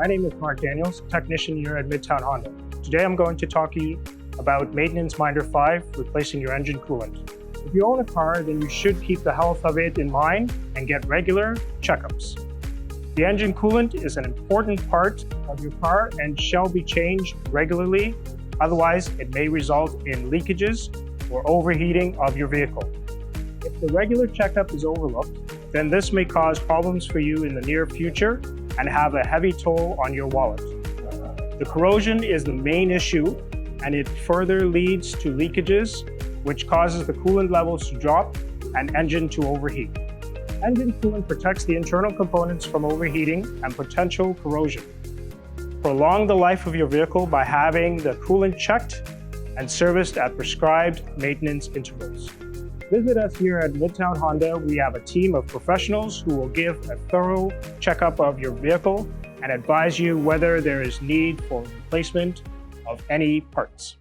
name is Mark Daniels, technician here at Midtown Honda. Today I'm going to talk to you about Maintenance Minder 5, replacing your engine coolant. If you own a car, then you should keep the health of it in mind and get regular checkups. The engine coolant is an important part of your car and shall be changed regularly, otherwise it may result in leakages or overheating of your vehicle. If the regular checkup is overlooked, then this may cause problems for you in the near future and have a heavy toll on your wallet. The corrosion is the main issue, and it further leads to leakages, which causes the coolant levels to drop and engine to overheat. Engine coolant protects the internal components from overheating and potential corrosion. Prolong the life of your vehicle by having the coolant checked and serviced at prescribed maintenance intervals. Visit us here at Midtown Honda. We have a team of professionals who will give a thorough checkup of your vehicle and advise you whether there is need for replacement of any parts.